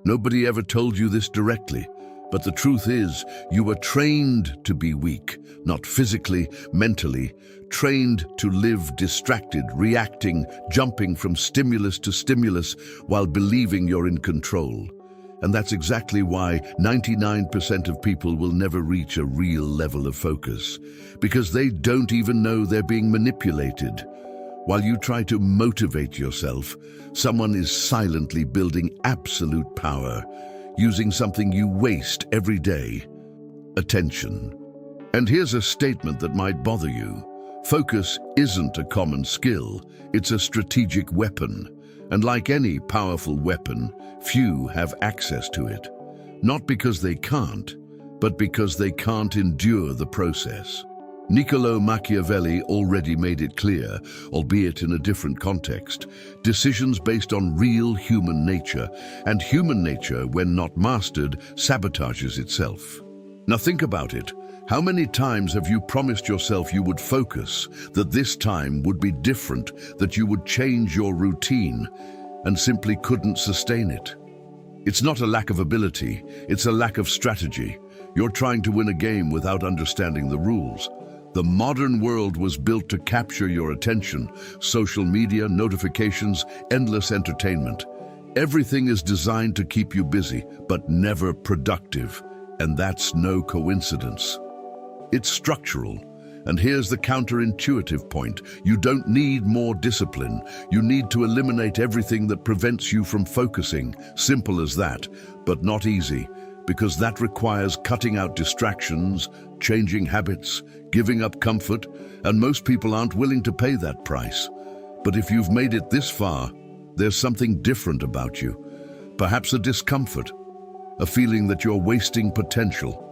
Nobody ever told you this directly, but the truth is, you were trained to be weak, not physically, mentally, trained to live distracted, reacting, jumping from stimulus to stimulus while believing you're in control. And that's exactly why 99% of people will never reach a real level of focus, because they don't even know they're being manipulated. While you try to motivate yourself, someone is silently building absolute power, using something you waste every day: attention. And here's a statement that might bother you. Focus isn't a common skill, it's a strategic weapon. And like any powerful weapon, few have access to it. Not because they can't, but because they can't endure the process. Niccolo Machiavelli already made it clear, albeit in a different context, decisions based on real human nature, and human nature, when not mastered, sabotages itself. Now think about it. How many times have you promised yourself you would focus, that this time would be different, that you would change your routine, and simply couldn't sustain it? It's not a lack of ability, it's a lack of strategy. You're trying to win a game without understanding the rules. The modern world was built to capture your attention. Social media, notifications, endless entertainment. Everything is designed to keep you busy, but never productive. And that's no coincidence. It's structural. And here's the counterintuitive point. You don't need more discipline. You need to eliminate everything that prevents you from focusing. Simple as that, but not easy, because that requires cutting out distractions, changing habits, giving up comfort, and most people aren't willing to pay that price. But if you've made it this far, there's something different about you. Perhaps a discomfort, a feeling that you're wasting potential,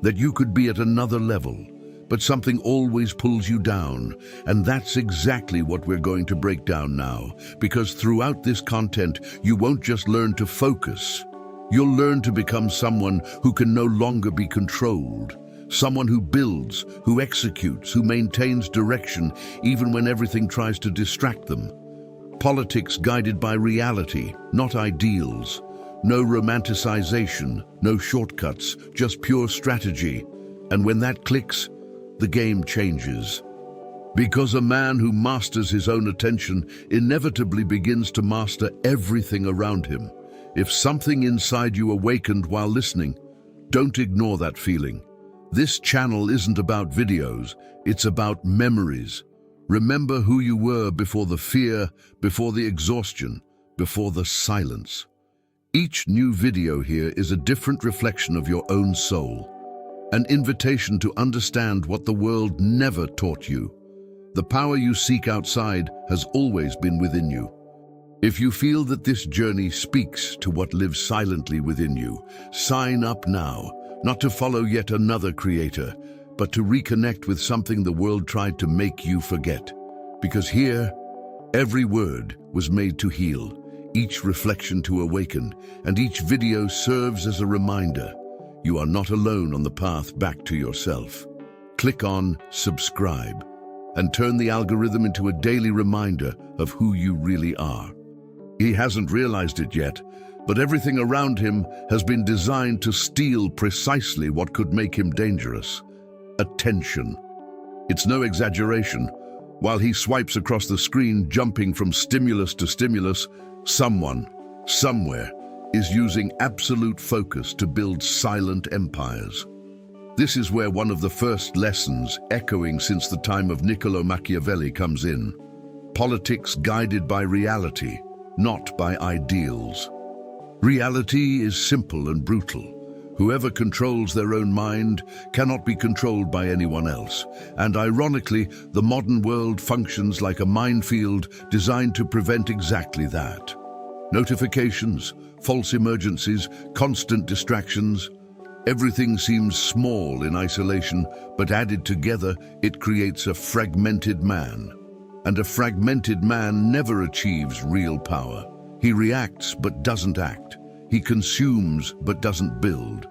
that you could be at another level, but something always pulls you down. And that's exactly what we're going to break down now, because throughout this content, you won't just learn to focus. You'll learn to become someone who can no longer be controlled. Someone who builds, who executes, who maintains direction even when everything tries to distract them. Politics guided by reality, not ideals. No romanticization, no shortcuts, just pure strategy. And when that clicks, the game changes. Because a man who masters his own attention inevitably begins to master everything around him. If something inside you awakened while listening, don't ignore that feeling. This channel isn't about videos, it's about memories. Remember who you were before the fear, before the exhaustion, before the silence. Each new video here is a different reflection of your own soul, an invitation to understand what the world never taught you. The power you seek outside has always been within you. If you feel that this journey speaks to what lives silently within you, sign up now, not to follow yet another creator, but to reconnect with something the world tried to make you forget. Because here, every word was made to heal, each reflection to awaken, and each video serves as a reminder. You are not alone on the path back to yourself. Click on subscribe and turn the algorithm into a daily reminder of who you really are. He hasn't realized it yet, but everything around him has been designed to steal precisely what could make him dangerous: attention. It's no exaggeration. While he swipes across the screen, jumping from stimulus to stimulus, someone, somewhere, is using absolute focus to build silent empires. This is where one of the first lessons, echoing since the time of Niccolo Machiavelli, comes in. Politics guided by reality, not by ideals. Reality is simple and brutal. Whoever controls their own mind cannot be controlled by anyone else. And ironically, the modern world functions like a minefield designed to prevent exactly that. Notifications, false emergencies, constant distractions. Everything seems small in isolation, but added together, it creates a fragmented man. And a fragmented man never achieves real power. He reacts but doesn't act. He consumes but doesn't build.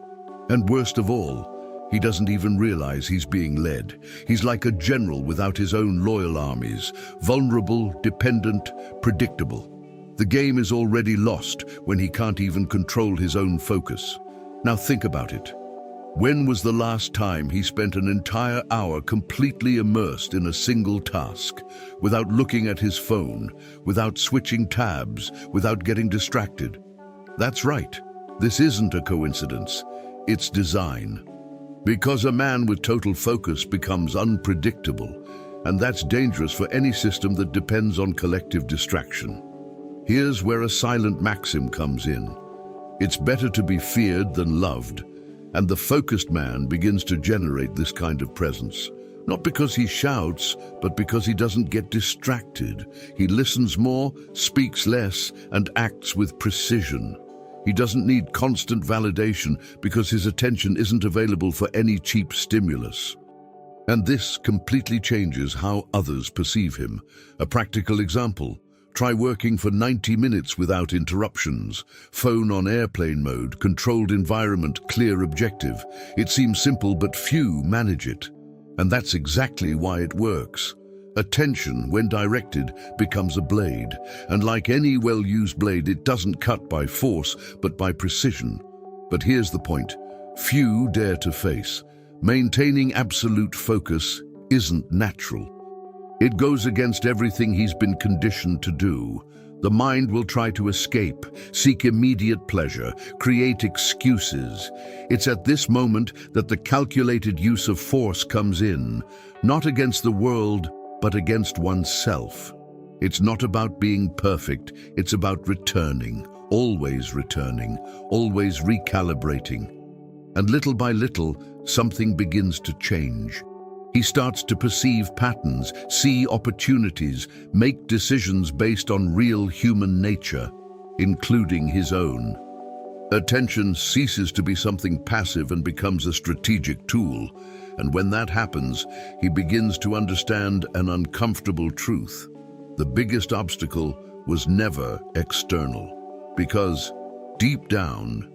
And worst of all, he doesn't even realize he's being led. He's like a general without his own loyal armies, vulnerable, dependent, predictable. The game is already lost when he can't even control his own focus. Now think about it. When was the last time he spent an entire hour completely immersed in a single task, without looking at his phone, without switching tabs, without getting distracted? That's right. This isn't a coincidence. It's design. Because a man with total focus becomes unpredictable, and that's dangerous for any system that depends on collective distraction. Here's where a silent maxim comes in. It's better to be feared than loved. And the focused man begins to generate this kind of presence. Not because he shouts, but because he doesn't get distracted. He listens more, speaks less, and acts with precision. He doesn't need constant validation because his attention isn't available for any cheap stimulus. And this completely changes how others perceive him. A practical example. Try working for 90 minutes without interruptions. Phone on airplane mode, controlled environment, clear objective. It seems simple, but few manage it. And that's exactly why it works. Attention, when directed, becomes a blade. And like any well-used blade, it doesn't cut by force, but by precision. But here's the point. Few dare to face. Maintaining absolute focus isn't natural. It goes against everything he's been conditioned to do. The mind will try to escape, seek immediate pleasure, create excuses. It's at this moment that the calculated use of force comes in, not against the world, but against oneself. It's not about being perfect, it's about returning, always recalibrating. And little by little, something begins to change. He starts to perceive patterns, see opportunities, make decisions based on real human nature, including his own. Attention ceases to be something passive and becomes a strategic tool. And when that happens, he begins to understand an uncomfortable truth. The biggest obstacle was never external, because deep down,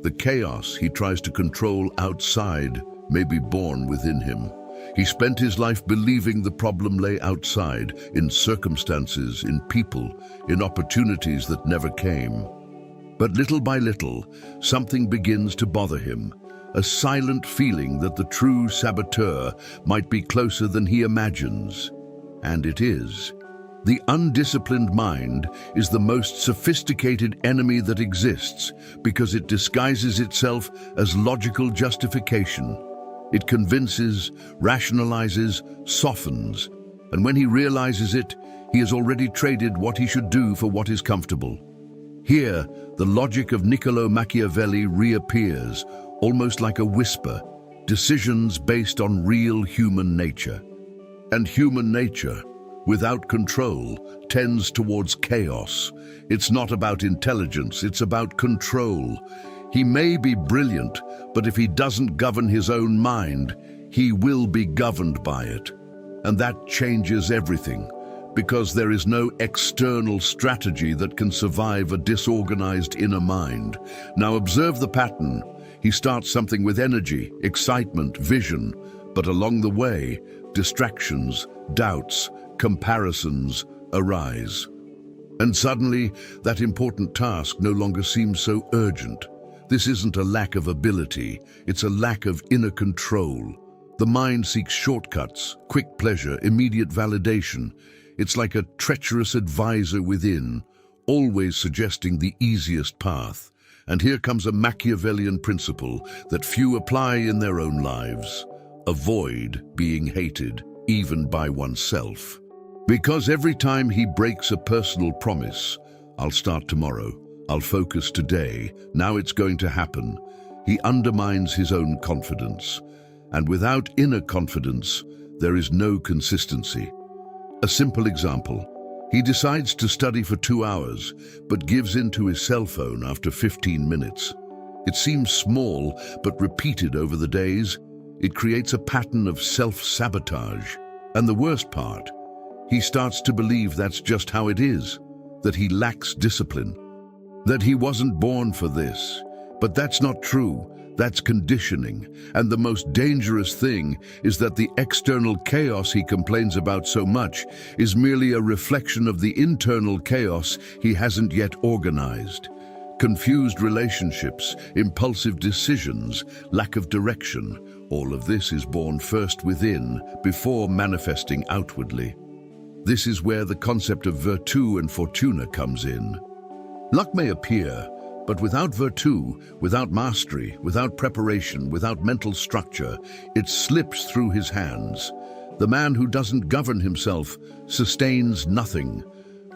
the chaos he tries to control outside may be born within him. He spent his life believing the problem lay outside, in circumstances, in people, in opportunities that never came. But little by little, something begins to bother him, a silent feeling that the true saboteur might be closer than he imagines. And it is. The undisciplined mind is the most sophisticated enemy that exists because it disguises itself as logical justification. It convinces, rationalizes, softens, and when he realizes it, he has already traded what he should do for what is comfortable. Here, the logic of Niccolo Machiavelli reappears, almost like a whisper, decisions based on real human nature. And human nature, without control, tends towards chaos. It's not about intelligence, it's about control. He may be brilliant, but if he doesn't govern his own mind, he will be governed by it. And that changes everything, because there is no external strategy that can survive a disorganized inner mind. Now observe the pattern. He starts something with energy, excitement, vision, but along the way, distractions, doubts, comparisons arise. And suddenly, that important task no longer seems so urgent. This isn't a lack of ability, it's a lack of inner control. The mind seeks shortcuts, quick pleasure, immediate validation. It's like a treacherous advisor within, always suggesting the easiest path. And here comes a Machiavellian principle that few apply in their own lives. Avoid being hated, even by oneself. Because every time he breaks a personal promise, I'll start tomorrow, I'll focus today, now it's going to happen, he undermines his own confidence. And without inner confidence, there is no consistency. A simple example. He decides to study for 2 hours, but gives in to his cell phone after 15 minutes. It seems small, but repeated over the days, it creates a pattern of self-sabotage. And the worst part, he starts to believe that's just how it is, that he lacks discipline, that he wasn't born for this. But that's not true. That's conditioning. And the most dangerous thing is that the external chaos he complains about so much is merely a reflection of the internal chaos he hasn't yet organized. Confused relationships, impulsive decisions, lack of direction, all of this is born first within, before manifesting outwardly. This is where the concept of virtù and fortuna comes in. Luck may appear, but without virtù, without mastery, without preparation, without mental structure, it slips through his hands. The man who doesn't govern himself sustains nothing,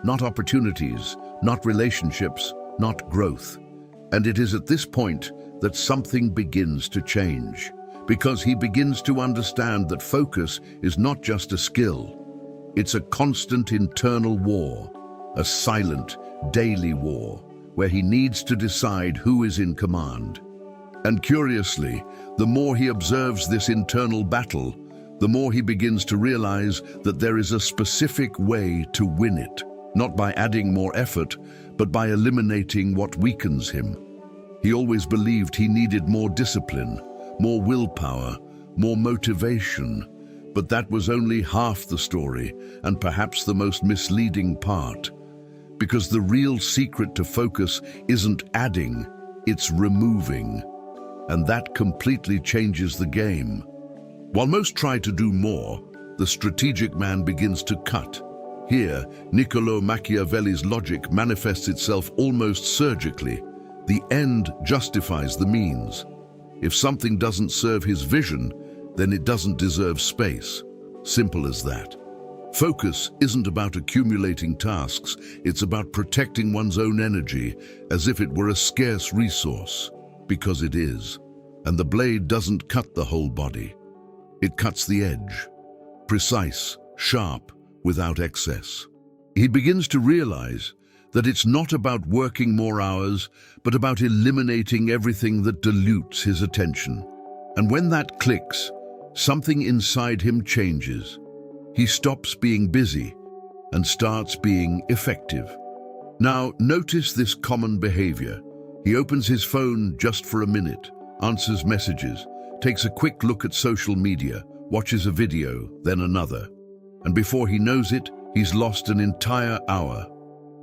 not opportunities, not relationships, not growth. And it is at this point that something begins to change, because he begins to understand that focus is not just a skill. It's a constant internal war, a silent, daily war, where he needs to decide who is in command. And curiously, the more he observes this internal battle, the more he begins to realize that there is a specific way to win it, not by adding more effort, but by eliminating what weakens him. He always believed he needed more discipline, more willpower, more motivation, but that was only half the story, and perhaps the most misleading part. Because the real secret to focus isn't adding, it's removing. And that completely changes the game. While most try to do more, the strategic man begins to cut. Here, Niccolo Machiavelli's logic manifests itself almost surgically. The end justifies the means. If something doesn't serve his vision, then it doesn't deserve space. Simple as that. Focus isn't about accumulating tasks, it's about protecting one's own energy as if it were a scarce resource, because it is. And the blade doesn't cut the whole body. It cuts the edge, precise, sharp, without excess. He begins to realize that it's not about working more hours, but about eliminating everything that dilutes his attention. And when that clicks, something inside him changes. He stops being busy and starts being effective. Now, notice this common behavior. He opens his phone just for a minute, answers messages, takes a quick look at social media, watches a video, then another. And before he knows it, he's lost an entire hour.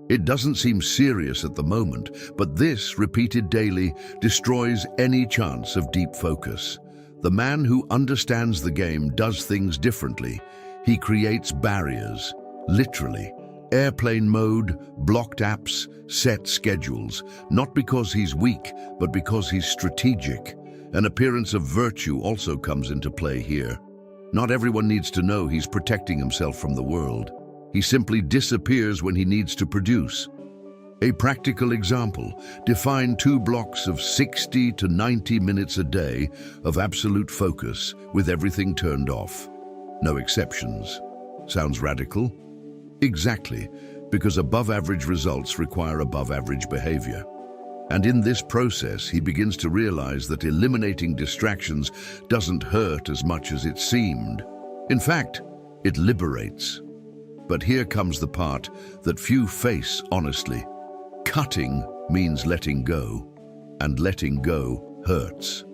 It doesn't seem serious at the moment, but this, repeated daily, destroys any chance of deep focus. The man who understands the game does things differently. He creates barriers, literally. Airplane mode, blocked apps, set schedules, not because he's weak, but because he's strategic. An appearance of virtue also comes into play here. Not everyone needs to know he's protecting himself from the world. He simply disappears when he needs to produce. A practical example, define 2 blocks of 60 to 90 minutes a day of absolute focus with everything turned off. No exceptions. Sounds radical? Exactly, because above-average results require above-average behavior. And in this process, he begins to realize that eliminating distractions doesn't hurt as much as it seemed. In fact, it liberates. But here comes the part that few face honestly. Cutting means letting go, and letting go hurts.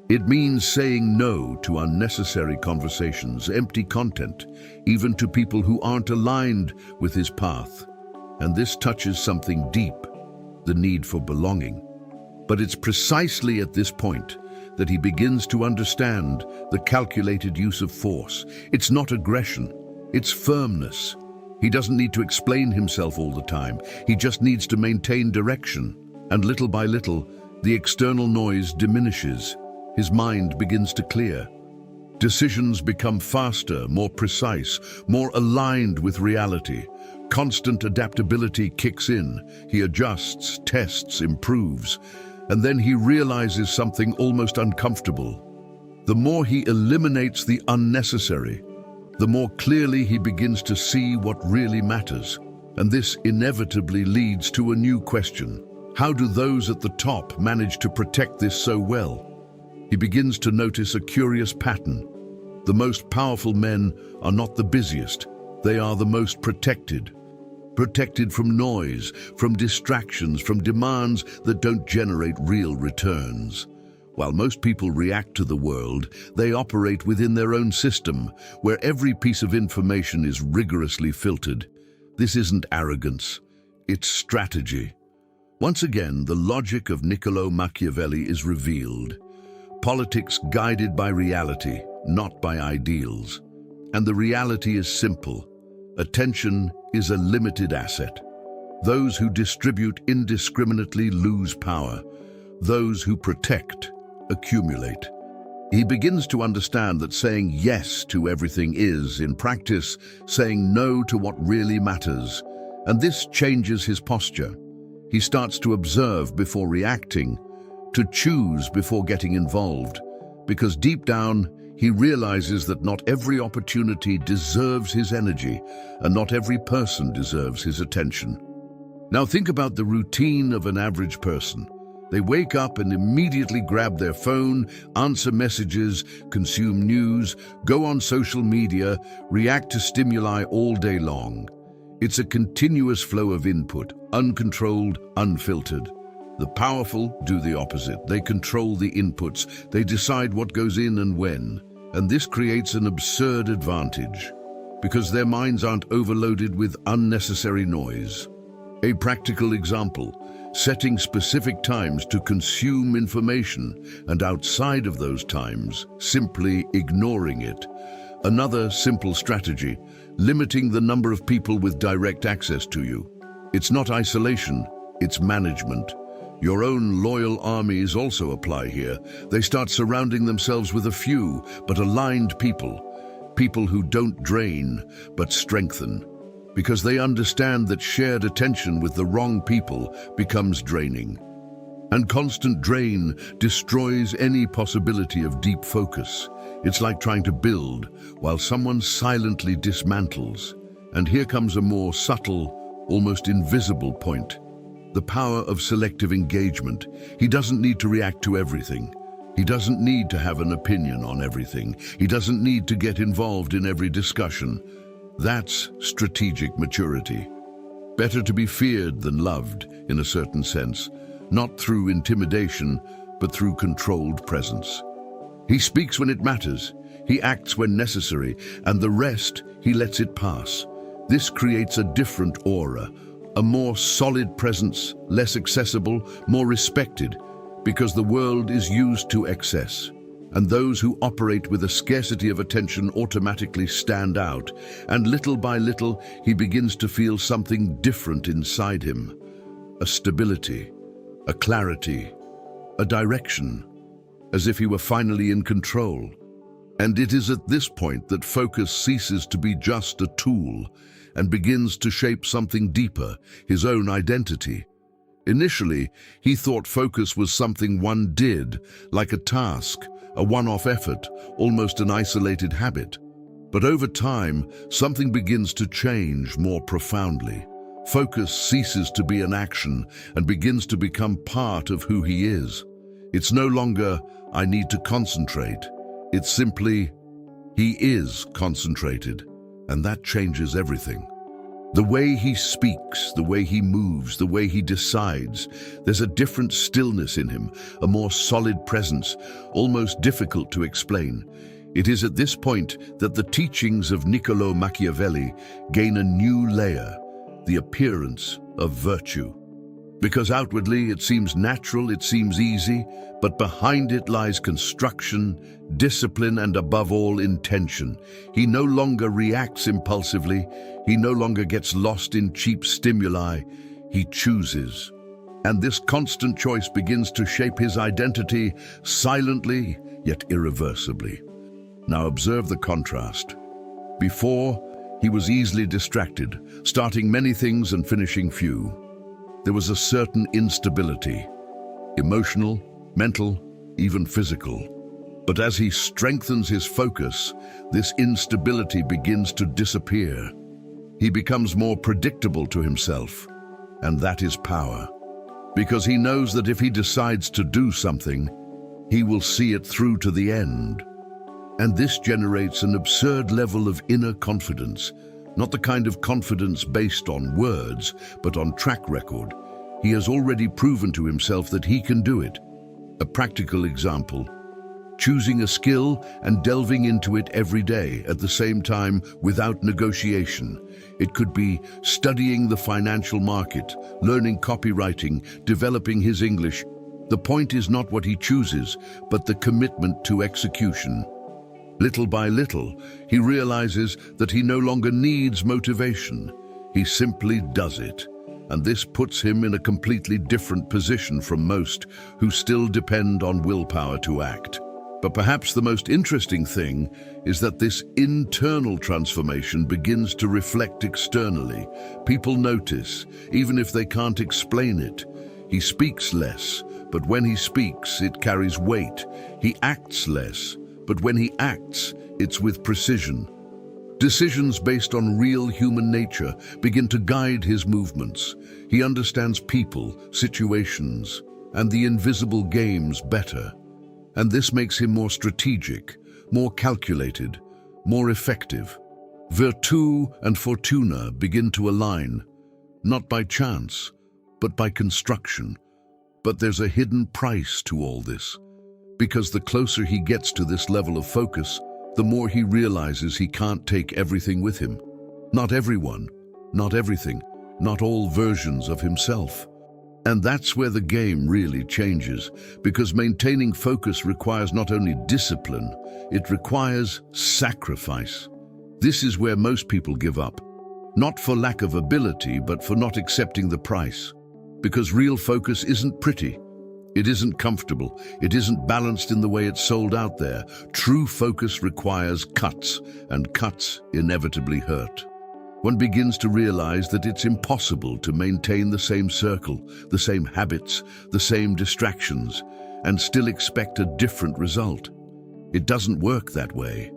It means saying no to unnecessary conversations, empty content, even to people who aren't aligned with his path. And this touches something deep, the need for belonging. But it's precisely at this point that he begins to understand the calculated use of force. It's not aggression, it's firmness. He doesn't need to explain himself all the time. He just needs to maintain direction. And little by little, the external noise diminishes. His mind begins to clear. Decisions become faster, more precise, more aligned with reality. Constant adaptability kicks in. He adjusts, tests, improves. And then he realizes something almost uncomfortable. The more he eliminates the unnecessary, the more clearly he begins to see what really matters. And this inevitably leads to a new question. How do those at the top manage to protect this so well? He begins to notice a curious pattern. The most powerful men are not the busiest. They are the most protected. Protected from noise, from distractions, from demands that don't generate real returns. While most people react to the world, they operate within their own system, where every piece of information is rigorously filtered. This isn't arrogance, it's strategy. Once again, the logic of Niccolo Machiavelli is revealed. Politics guided by reality, not by ideals. And the reality is simple. Attention is a limited asset. Those who distribute indiscriminately lose power. Those who protect accumulate. He begins to understand that saying yes to everything is, in practice, saying no to what really matters. And this changes his posture. He starts to observe before reacting, to choose before getting involved, because deep down, he realizes that not every opportunity deserves his energy, and not every person deserves his attention. Now think about the routine of an average person. They wake up and immediately grab their phone, answer messages, consume news, go on social media, react to stimuli all day long. It's a continuous flow of input, uncontrolled, unfiltered. The powerful do the opposite. They control the inputs. They decide what goes in and when. And this creates an absurd advantage, because their minds aren't overloaded with unnecessary noise. A practical example: setting specific times to consume information, and outside of those times, simply ignoring it. Another simple strategy: limiting the number of people with direct access to you. It's not isolation, it's management. Your own loyal armies also apply here. They start surrounding themselves with a few, but aligned people. People who don't drain, but strengthen. Because they understand that shared attention with the wrong people becomes draining. And constant drain destroys any possibility of deep focus. It's like trying to build while someone silently dismantles. And here comes a more subtle, almost invisible point: the power of selective engagement. He doesn't need to react to everything. He doesn't need to have an opinion on everything. He doesn't need to get involved in every discussion. That's strategic maturity. Better to be feared than loved, in a certain sense, not through intimidation, but through controlled presence. He speaks when it matters, he acts when necessary, and the rest he lets it pass. This creates a different aura, a more solid presence, less accessible, more respected, because the world is used to excess. And those who operate with a scarcity of attention automatically stand out, and little by little he begins to feel something different inside him. A stability, a clarity, a direction, as if he were finally in control. And it is at this point that focus ceases to be just a tool and begins to shape something deeper, his own identity. Initially, he thought focus was something one did, like a task, a one-off effort, almost an isolated habit. But over time, something begins to change more profoundly. Focus ceases to be an action and begins to become part of who he is. It's no longer, "I need to concentrate." It's simply, he is concentrated, and that changes everything. The way he speaks, the way he moves, the way he decides, there's a different stillness in him, a more solid presence, almost difficult to explain. It is at this point that the teachings of Niccolo Machiavelli gain a new layer, the appearance of virtue. Because outwardly it seems natural, it seems easy, but behind it lies construction, discipline, and above all, intention. He no longer reacts impulsively. He no longer gets lost in cheap stimuli. He chooses. And this constant choice begins to shape his identity silently, yet irreversibly. Now observe the contrast. Before, he was easily distracted, starting many things and finishing few. There was a certain instability, emotional, mental, even physical. But as he strengthens his focus, this instability begins to disappear. He becomes more predictable to himself, and that is power. Because he knows that if he decides to do something, he will see it through to the end. And this generates an absurd level of inner confidence, not the kind of confidence based on words, but on track record. He has already proven to himself that he can do it. A practical example: choosing a skill and delving into it every day at the same time without negotiation. It could be studying the financial market, learning copywriting, developing his English. The point is not what he chooses, but the commitment to execution. Little by little, he realizes that he no longer needs motivation. He simply does it. And this puts him in a completely different position from most who still depend on willpower to act. But perhaps the most interesting thing is that this internal transformation begins to reflect externally. People notice, even if they can't explain it. He speaks less, but when he speaks, it carries weight. He acts less, but when he acts, it's with precision. Decisions based on real human nature begin to guide his movements. He understands people, situations, and the invisible games better. And this makes him more strategic, more calculated, more effective. Virtue and fortuna begin to align, not by chance, but by construction. But there's a hidden price to all this, because the closer he gets to this level of focus, the more he realizes he can't take everything with him. Not everyone, not everything, not all versions of himself. And that's where the game really changes, because maintaining focus requires not only discipline, it requires sacrifice. This is where most people give up, not for lack of ability, but for not accepting the price. Because real focus isn't pretty, it isn't comfortable, it isn't balanced in the way it's sold out there. True focus requires cuts, and cuts inevitably hurt. One begins to realize that it's impossible to maintain the same circle, the same habits, the same distractions, and still expect a different result. It doesn't work that way.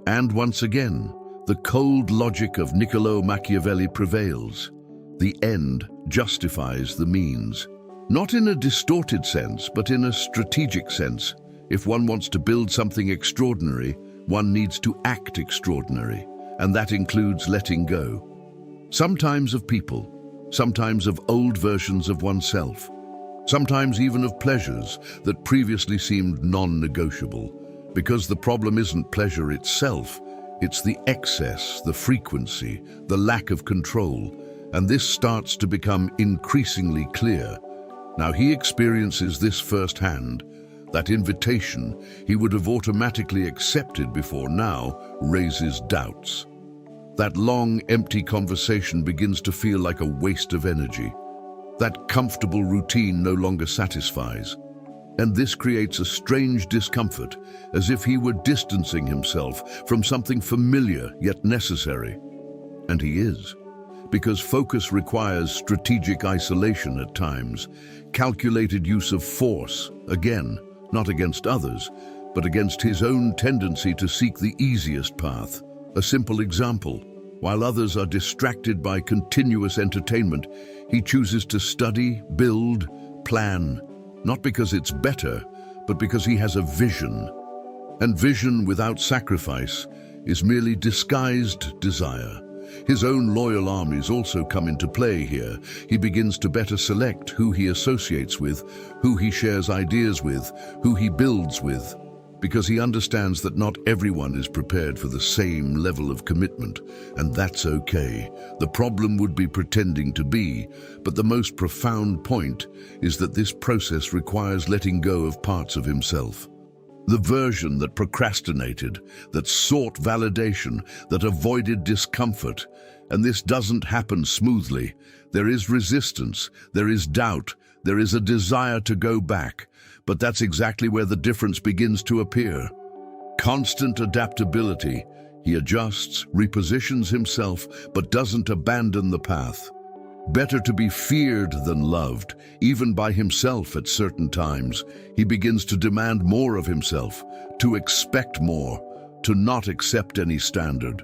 And once again, the cold logic of Niccolo Machiavelli prevails. The end justifies the means. Not in a distorted sense, but in a strategic sense. If one wants to build something extraordinary, one needs to act extraordinary. And that includes letting go. Sometimes of people, sometimes of old versions of oneself, sometimes even of pleasures that previously seemed non-negotiable. Because the problem isn't pleasure itself, it's the excess, the frequency, the lack of control. And this starts to become increasingly clear. Now he experiences this firsthand. That invitation he would have automatically accepted before now raises doubts. That long, empty conversation begins to feel like a waste of energy. That comfortable routine no longer satisfies. And this creates a strange discomfort, as if he were distancing himself from something familiar yet necessary. And he is. Because focus requires strategic isolation at times, calculated use of force, again, not against others, but against his own tendency to seek the easiest path. A simple example: while others are distracted by continuous entertainment, he chooses to study, build, plan, not because it's better, but because he has a vision. And vision without sacrifice is merely disguised desire. His own loyal armies also come into play here. He begins to better select who he associates with, who he shares ideas with, who he builds with, because he understands that not everyone is prepared for the same level of commitment, and that's okay. The problem would be pretending to be, but the most profound point is that this process requires letting go of parts of himself. The version that procrastinated, that sought validation, that avoided discomfort. And this doesn't happen smoothly. There is resistance, there is doubt, there is a desire to go back. But that's exactly where the difference begins to appear. Constant adaptability. He adjusts, repositions himself, but doesn't abandon the path. Better to be feared than loved, even by himself at certain times. He begins to demand more of himself, to expect more, to not accept any standard.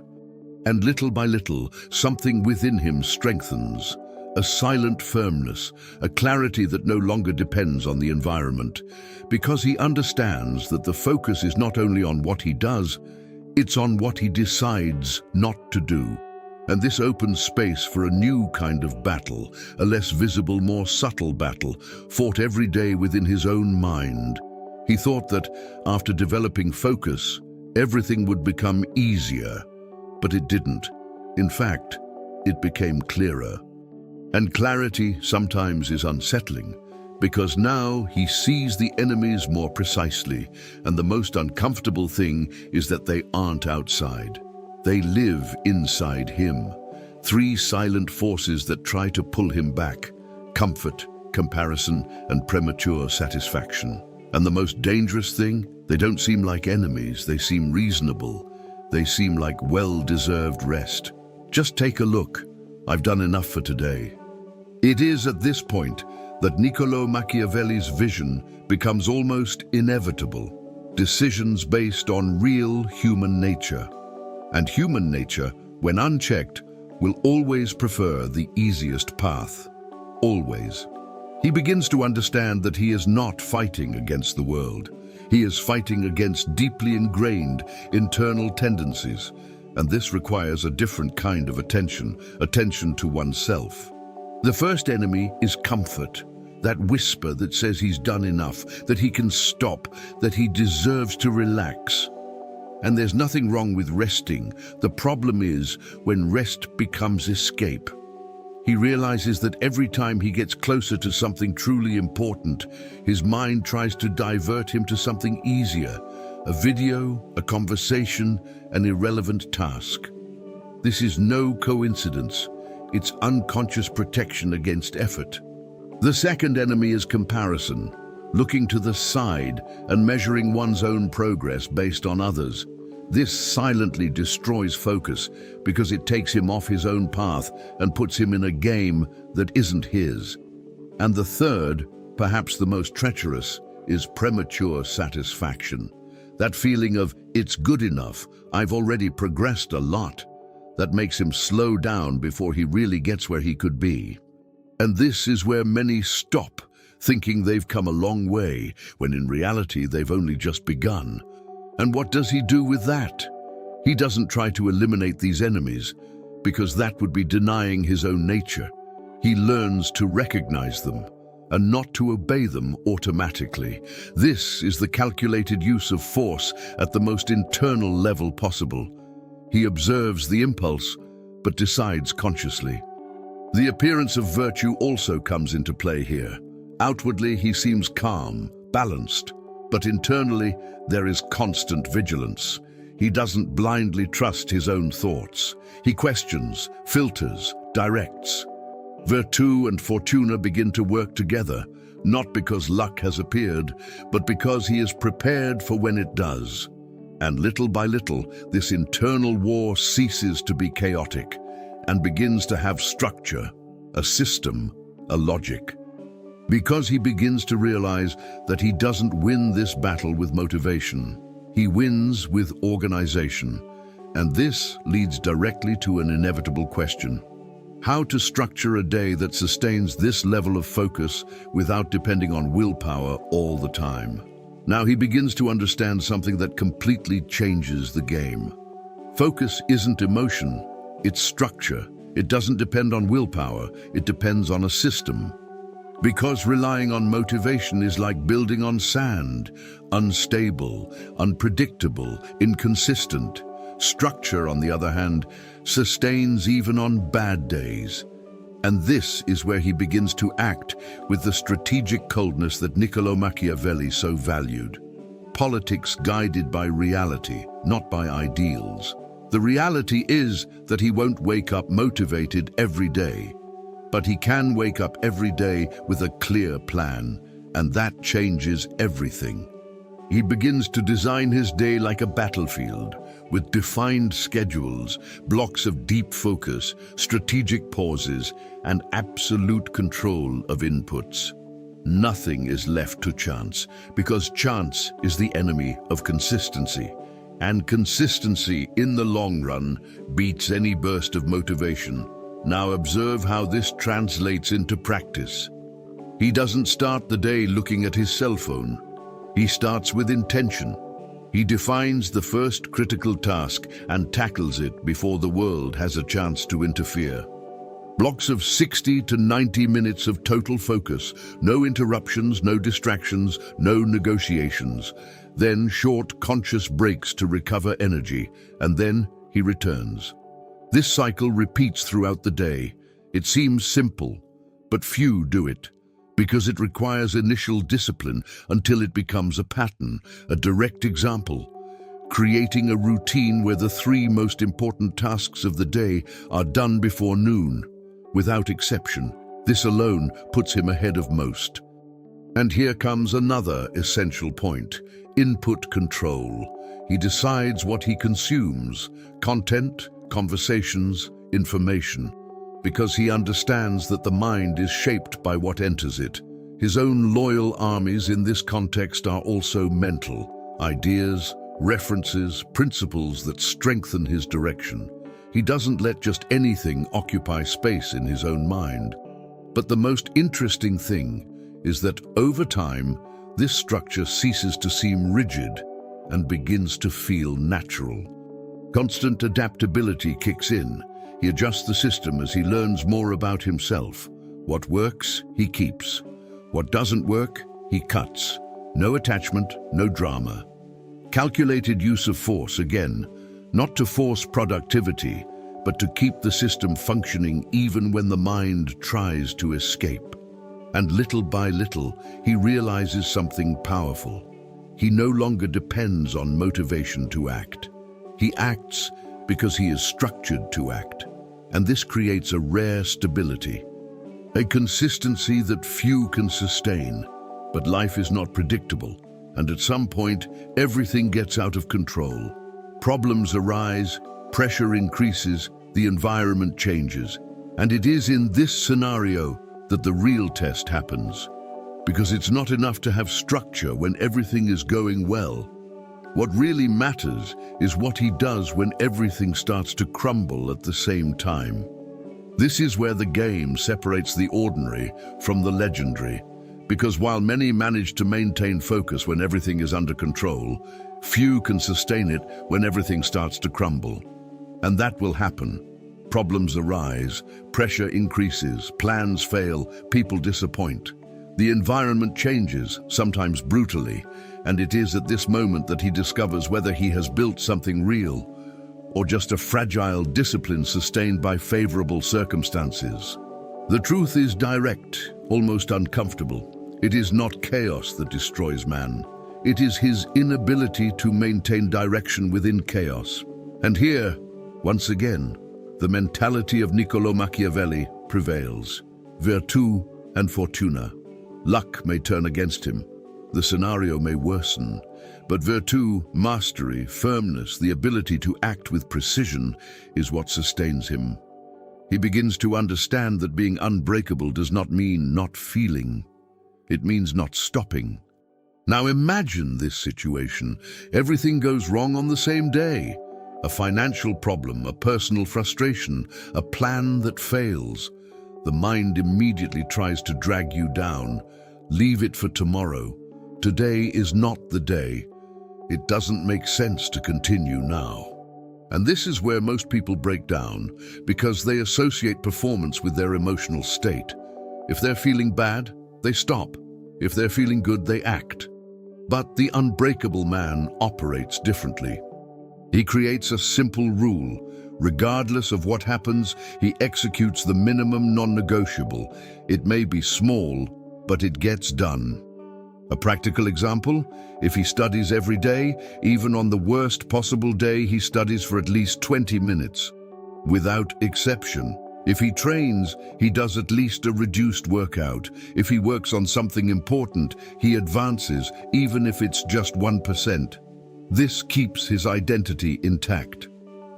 And little by little, something within him strengthens. A silent firmness, a clarity that no longer depends on the environment. Because he understands that the focus is not only on what he does, it's on what he decides not to do. And this opens space for a new kind of battle, a less visible, more subtle battle, fought every day within his own mind. He thought that, after developing focus, everything would become easier, but it didn't. In fact, it became clearer. And clarity sometimes is unsettling, because now he sees the enemies more precisely, and the most uncomfortable thing is that they aren't outside. They live inside him. Three silent forces that try to pull him back: comfort, comparison, and premature satisfaction. And the most dangerous thing, they don't seem like enemies, they seem reasonable. They seem like well-deserved rest. Just take a look. I've done enough for today. It is at this point that Niccolò Machiavelli's vision becomes almost inevitable. Decisions based on real human nature. And human nature, when unchecked, will always prefer the easiest path. Always. He begins to understand that he is not fighting against the world. He is fighting against deeply ingrained internal tendencies, and this requires a different kind of attention to oneself. The first enemy is comfort, that whisper that says he's done enough, that he can stop, that he deserves to relax. And there's nothing wrong with resting. The problem is when rest becomes escape. He realizes that every time he gets closer to something truly important, his mind tries to divert him to something easier: a video, a conversation, an irrelevant task. This is no coincidence. It's unconscious protection against effort. The second enemy is comparison, looking to the side and measuring one's own progress based on others. This silently destroys focus because it takes him off his own path and puts him in a game that isn't his. And the third, perhaps the most treacherous, is premature satisfaction. That feeling of, it's good enough, I've already progressed a lot, that makes him slow down before he really gets where he could be. And this is where many stop, thinking they've come a long way, when in reality they've only just begun. And what does he do with that? He doesn't try to eliminate these enemies, because that would be denying his own nature. He learns to recognize them, and not to obey them automatically. This is the calculated use of force at the most internal level possible. He observes the impulse, but decides consciously. The appearance of virtue also comes into play here. Outwardly, he seems calm, balanced, but internally, there is constant vigilance. He doesn't blindly trust his own thoughts. He questions, filters, directs. Virtù and fortuna begin to work together, not because luck has appeared, but because he is prepared for when it does. And little by little, this internal war ceases to be chaotic and begins to have structure, a system, a logic. Because he begins to realize that he doesn't win this battle with motivation. He wins with organization. And this leads directly to an inevitable question: how to structure a day that sustains this level of focus without depending on willpower all the time. Now he begins to understand something that completely changes the game. Focus isn't emotion, it's structure. It doesn't depend on willpower, it depends on a system. Because relying on motivation is like building on sand, unstable, unpredictable, inconsistent. Structure, on the other hand, sustains even on bad days. And this is where he begins to act with the strategic coldness that Niccolò Machiavelli so valued. Politics guided by reality, not by ideals. The reality is that he won't wake up motivated every day. But he can wake up every day with a clear plan, and that changes everything. He begins to design his day like a battlefield, with defined schedules, blocks of deep focus, strategic pauses, and absolute control of inputs. Nothing is left to chance, because chance is the enemy of consistency. And consistency, in the long run, beats any burst of motivation. Now observe how this translates into practice. He doesn't start the day looking at his cell phone. He starts with intention. He defines the first critical task and tackles it before the world has a chance to interfere. Blocks of 60 to 90 minutes of total focus, no interruptions, no distractions, no negotiations. Then short, conscious breaks to recover energy, and then he returns. This cycle repeats throughout the day. It seems simple, but few do it, because it requires initial discipline until it becomes a pattern, a direct example. Creating a routine where the three most important tasks of the day are done before noon. Without exception, this alone puts him ahead of most. And here comes another essential point: input control. He decides what he consumes: content, conversations, information, because he understands that the mind is shaped by what enters it. His own loyal armies in this context are also mental: ideas, references, principles that strengthen his direction. He doesn't let just anything occupy space in his own mind. But the most interesting thing is that over time, this structure ceases to seem rigid and begins to feel natural. Constant adaptability kicks in. He adjusts the system as he learns more about himself. What works, he keeps. What doesn't work, he cuts. No attachment, no drama. Calculated use of force again. Not to force productivity, but to keep the system functioning even when the mind tries to escape. And little by little, he realizes something powerful. He no longer depends on motivation to act. He acts because he is structured to act. And this creates a rare stability, a consistency that few can sustain. But life is not predictable, and at some point, everything gets out of control. Problems arise, pressure increases, the environment changes. And it is in this scenario that the real test happens. Because it's not enough to have structure when everything is going well. What really matters is what he does when everything starts to crumble at the same time. This is where the game separates the ordinary from the legendary. Because while many manage to maintain focus when everything is under control, few can sustain it when everything starts to crumble. And that will happen. Problems arise, pressure increases, plans fail, people disappoint. The environment changes, sometimes brutally, and it is at this moment that he discovers whether he has built something real or just a fragile discipline sustained by favorable circumstances. The truth is direct, almost uncomfortable. It is not chaos that destroys man. It is his inability to maintain direction within chaos. And here, once again, the mentality of Niccolò Machiavelli prevails. Virtù and fortuna. Luck may turn against him. The scenario may worsen. But virtù, mastery, firmness, the ability to act with precision is what sustains him. He begins to understand that being unbreakable does not mean not feeling. It means not stopping. Now imagine this situation. Everything goes wrong on the same day. A financial problem, a personal frustration, a plan that fails. The mind immediately tries to drag you down. Leave it for tomorrow. Today is not the day. It doesn't make sense to continue now. And this is where most people break down, because they associate performance with their emotional state. If they're feeling bad, they stop. If they're feeling good, they act. But the unbreakable man operates differently. He creates a simple rule. Regardless of what happens, he executes the minimum non-negotiable. It may be small, but it gets done. A practical example, if he studies every day, even on the worst possible day, he studies for at least 20 minutes. Without exception. If he trains, he does at least a reduced workout. If he works on something important, he advances, even if it's just 1%. This keeps his identity intact.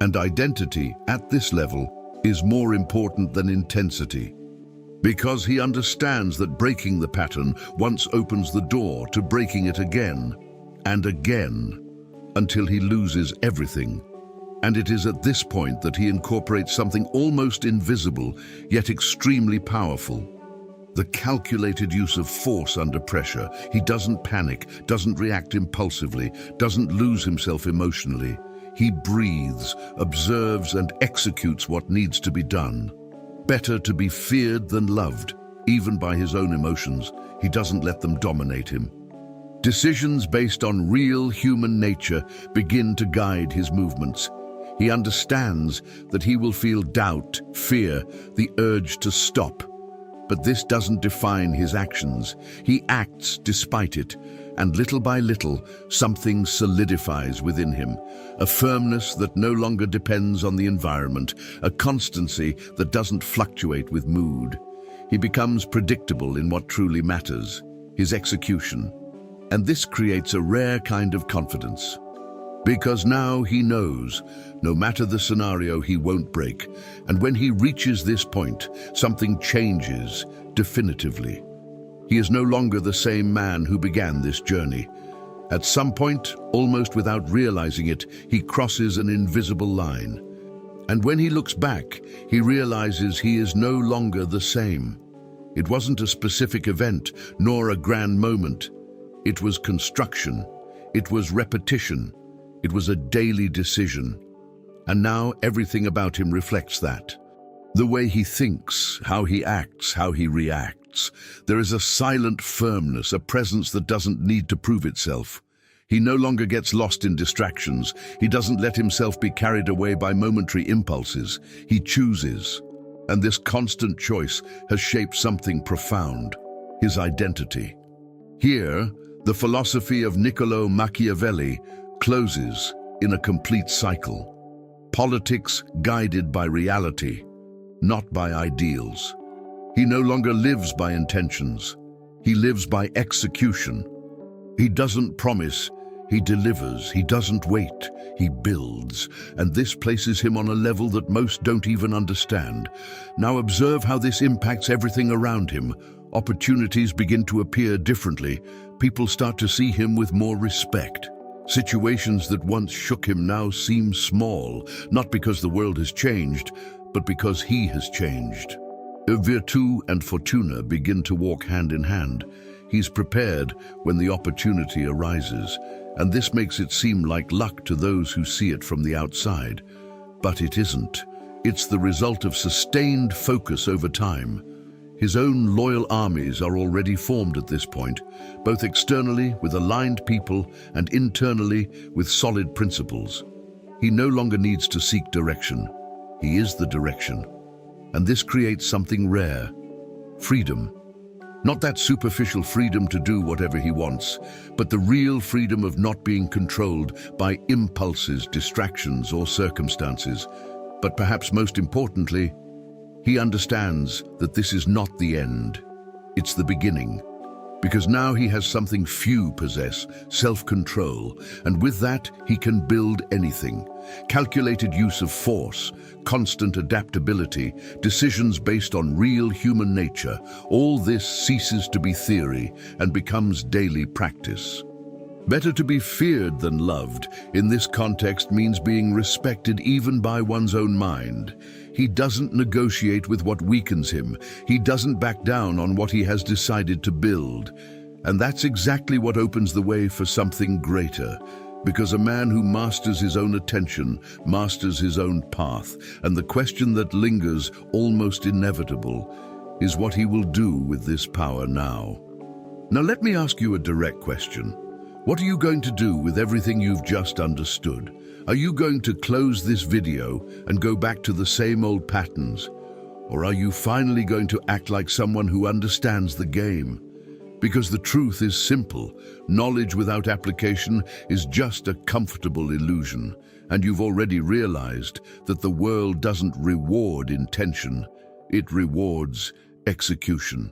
And identity, at this level, is more important than intensity. Because he understands that breaking the pattern once opens the door to breaking it again and again, until he loses everything. And it is at this point that he incorporates something almost invisible, yet extremely powerful. The calculated use of force under pressure. He doesn't panic, doesn't react impulsively, doesn't lose himself emotionally. He breathes, observes, and executes what needs to be done. Better to be feared than loved, even by his own emotions. He doesn't let them dominate him. Decisions based on real human nature begin to guide his movements. He understands that he will feel doubt, fear, the urge to stop. But this doesn't define his actions. He acts despite it, and little by little, something solidifies within him. A firmness that no longer depends on the environment, a constancy that doesn't fluctuate with mood. He becomes predictable in what truly matters, his execution. And this creates a rare kind of confidence. Because now he knows, no matter the scenario, he won't break. And when he reaches this point, something changes definitively. He is no longer the same man who began this journey. At some point, almost without realizing it, he crosses an invisible line. And when he looks back, he realizes he is no longer the same. It wasn't a specific event, nor a grand moment. It was construction. It was repetition. It was a daily decision. And now everything about him reflects that. The way he thinks, how he acts, how he reacts. There is a silent firmness, a presence that doesn't need to prove itself. He no longer gets lost in distractions. He doesn't let himself be carried away by momentary impulses. He chooses. And this constant choice has shaped something profound, his identity. Here, the philosophy of Niccolo Machiavelli closes in a complete cycle. Politics guided by reality, not by ideals. He no longer lives by intentions. He lives by execution. He doesn't promise, he delivers. He doesn't wait, he builds. And this places him on a level that most don't even understand. Now observe how this impacts everything around him. Opportunities begin to appear differently. People start to see him with more respect. Situations that once shook him now seem small, not because the world has changed, but because he has changed. Virtù and fortuna begin to walk hand in hand. He's prepared when the opportunity arises, and this makes it seem like luck to those who see it from the outside. But it isn't. It's the result of sustained focus over time. His own loyal armies are already formed at this point, both externally with aligned people and internally with solid principles. He no longer needs to seek direction. He is the direction. And this creates something rare: freedom. Not that superficial freedom to do whatever he wants, but the real freedom of not being controlled by impulses, distractions, or circumstances. But perhaps most importantly, he understands that this is not the end. It's the beginning. Because now he has something few possess: self-control, and with that he can build anything. Calculated use of force, constant adaptability, decisions based on real human nature. All this ceases to be theory and becomes daily practice. Better to be feared than loved in this context means being respected even by one's own mind. He doesn't negotiate with what weakens him. He doesn't back down on what he has decided to build. And that's exactly what opens the way for something greater. Because a man who masters his own attention masters his own path. And the question that lingers, almost inevitable, is what he will do with this power now. Now let me ask you a direct question. What are you going to do with everything you've just understood? Are you going to close this video and go back to the same old patterns? Or are you finally going to act like someone who understands the game? Because the truth is simple. Knowledge without application is just a comfortable illusion. And you've already realized that the world doesn't reward intention. It rewards execution.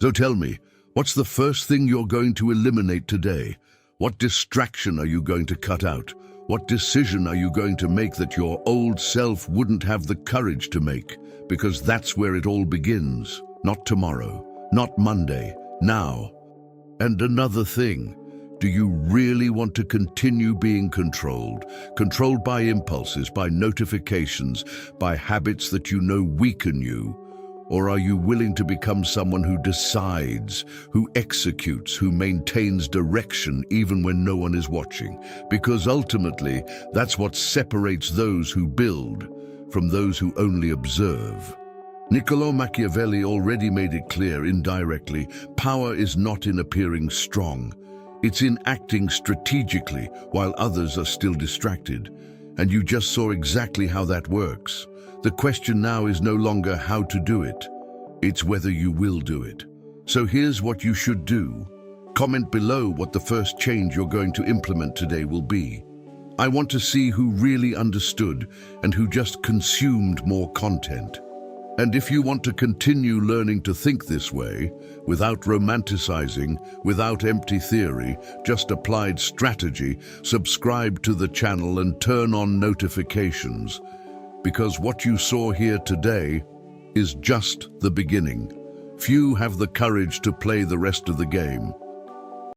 So tell me, what's the first thing you're going to eliminate today? What distraction are you going to cut out? What decision are you going to make that your old self wouldn't have the courage to make? Because that's where it all begins. Not tomorrow, not Monday, now. And another thing, do you really want to continue being controlled? Controlled by impulses, by notifications, by habits that you know weaken you? Or are you willing to become someone who decides, who executes, who maintains direction even when no one is watching? Because ultimately, that's what separates those who build from those who only observe. Niccolò Machiavelli already made it clear indirectly, power is not in appearing strong. It's in acting strategically while others are still distracted. And you just saw exactly how that works. The question now is no longer how to do it. It's whether you will do it. So here's what you should do. Comment below what the first change you're going to implement today will be. I want to see who really understood and who just consumed more content. And if you want to continue learning to think this way, without romanticizing, without empty theory, just applied strategy, subscribe to the channel and turn on notifications. Because what you saw here today is just the beginning. Few have the courage to play the rest of the game.